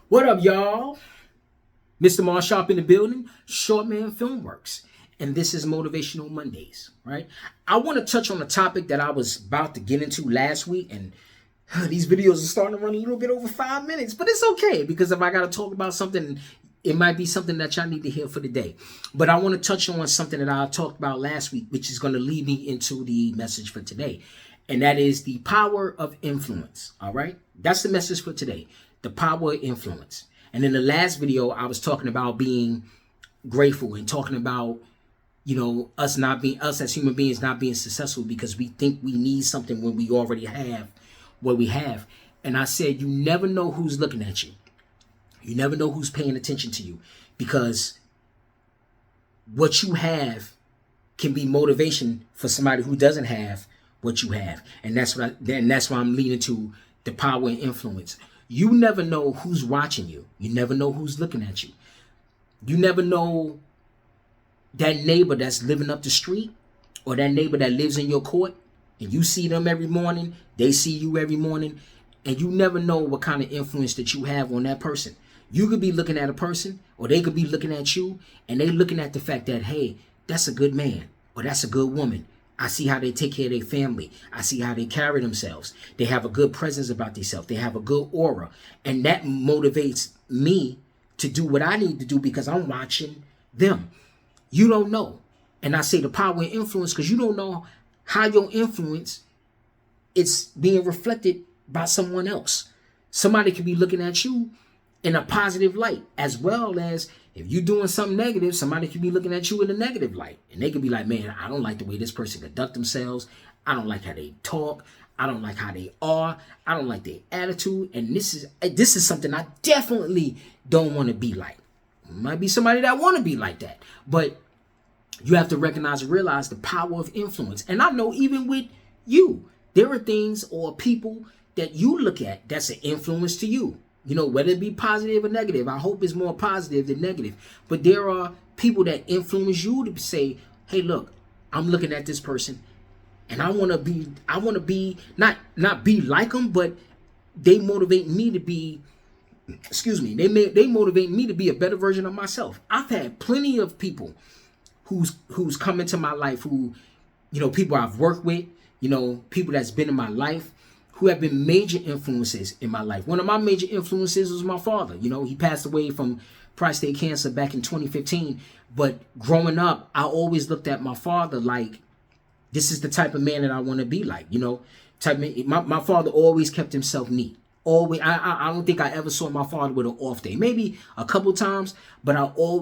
What up, y'all? Mr. Marsharp in the building, Shortman Filmworks, and this is Motivational Mondays, right? I want to touch on a topic that I was about to get into last week, and these videos are starting to run a little bit over 5 minutes, but it's okay because if I got to talk about something, it might be something that y'all need to hear for the day. But I want to touch on something that I talked about last week, which is going to lead me into the message for today, and that is the power of influence, all right? That's the message for today, the power of influence. And in the last video, I was talking about being grateful and talking about, us as human beings not being successful because we think we need something when we already have what we have. And I said, you never know who's looking at you. You never know who's paying attention to you because what you have can be motivation for somebody who doesn't have what you have. And that's why I'm leading to the power and influence. You never know who's watching you. You never know who's looking at you. You never know that neighbor that's living up the street or that neighbor that lives in your court and you see them every morning, they see you every morning, and you never know what kind of influence that you have on that person. You could be looking at a person or they could be looking at you and they looking at the fact that, hey, that's a good man or that's a good woman. I see how they take care of their family. I see how they carry themselves. They have a good presence about themselves. They have a good aura. And that motivates me to do what I need to do because I'm watching them. You don't know. And I say the power and influence because you don't know how your influence is being reflected by someone else. Somebody could be looking at you in a positive light, as well as if you're doing something negative, somebody could be looking at you in a negative light. And they could be like, man, I don't like the way this person conduct themselves. I don't like how they talk. I don't like how they are. I don't like their attitude. And this is something I definitely don't want to be like. Might be somebody that want to be like that. But you have to recognize and realize the power of influence. And I know even with you, there are things or people that you look at that's an influence to you. Whether it be positive or negative. I hope it's more positive than negative. But there are people that influence you to say, hey, look, I'm looking at this person and I want to be not be like them, but they motivate me to be, they motivate me to be a better version of myself. I've had plenty of people who's come into my life who, people I've worked with, people that's been in my life, who have been major influences in my life. One of my major influences was my father. He passed away from prostate cancer back in 2015. But growing up, I always looked at my father like, this is the type of man that I want to be like. My father always kept himself neat. Always, I don't think I ever saw my father with an off day. Maybe a couple times, but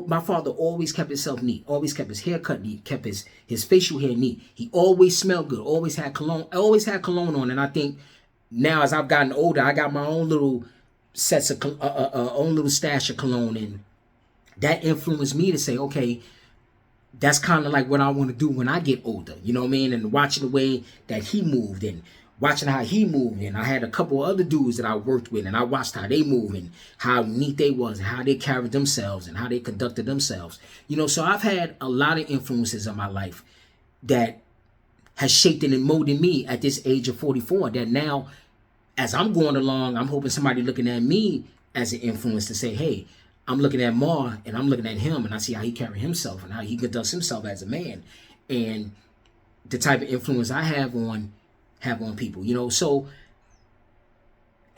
my father always kept himself neat. Always kept his hair cut neat. Kept his facial hair neat. He always smelled good. Always had cologne. Always had cologne on. And I think now, as I've gotten older, I got my own little sets of own little stash of cologne, and that influenced me to say, okay, that's kind of like what I want to do when I get older. You know what I mean? And watching the way that he moved and watching how he moved, and I had a couple of other dudes that I worked with, and I watched how they moved and how neat they was and how they carried themselves and how they conducted themselves. So I've had a lot of influences in my life that has shaped and molded me at this age of 44. That now, as I'm going along, I'm hoping somebody looking at me as an influence to say, hey, I'm looking at Mar and I'm looking at him and I see how he carry himself and how he conducts himself as a man and the type of influence I have on people. So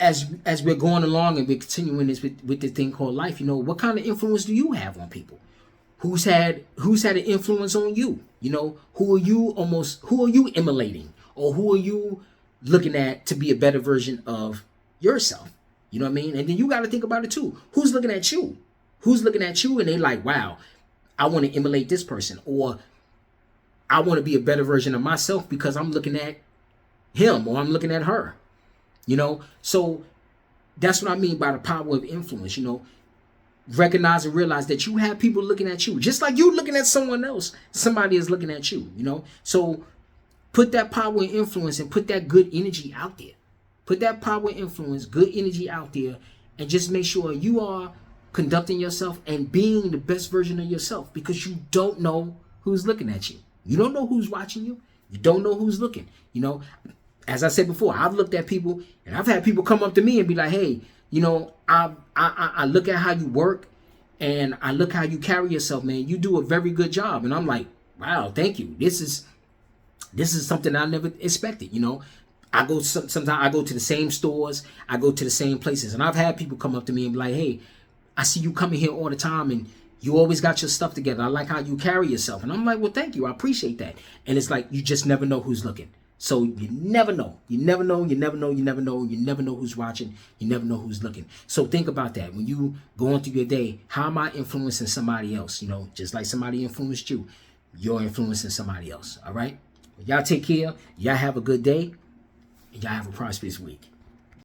as we're going along and we're continuing this with this thing called life, what kind of influence do you have on people? Who's had an influence on you? Who are you emulating, or who are you looking at to be a better version of yourself? You know what I mean? And then you got to think about it too. Who's looking at you? Who's looking at you and they like, wow, I want to emulate this person, or I want to be a better version of myself because I'm looking at him or I'm looking at her. So that's what I mean by the power of influence. Recognize and realize that you have people looking at you just like you looking at someone else. Somebody is looking at you. So put that power and influence and put that good energy out there. Put that power and influence, good energy out there, and just make sure you are conducting yourself and being the best version of yourself, because you don't know who's looking at you. You don't know who's watching you. You don't know who's looking. As I said before, I've looked at people and I've had people come up to me and be like, hey, You know, I look at how you work, and I look how you carry yourself, man. You do a very good job, and I'm like, wow, thank you. This is something I never expected. You know, I go sometimes I go to the same stores, I go to the same places, and I've had people come up to me and be like, hey, I see you coming here all the time, and you always got your stuff together. I like how you carry yourself. And I'm like, well, thank you. I appreciate that. And it's like, you just never know who's looking. So you never know. You never know. You never know. You never know. You never know who's watching. You never know who's looking. So think about that. When you going through your day, how am I influencing somebody else? You know, just like somebody influenced you, you're influencing somebody else. All right. Y'all take care. Y'all have a good day. And y'all have a prosperous week.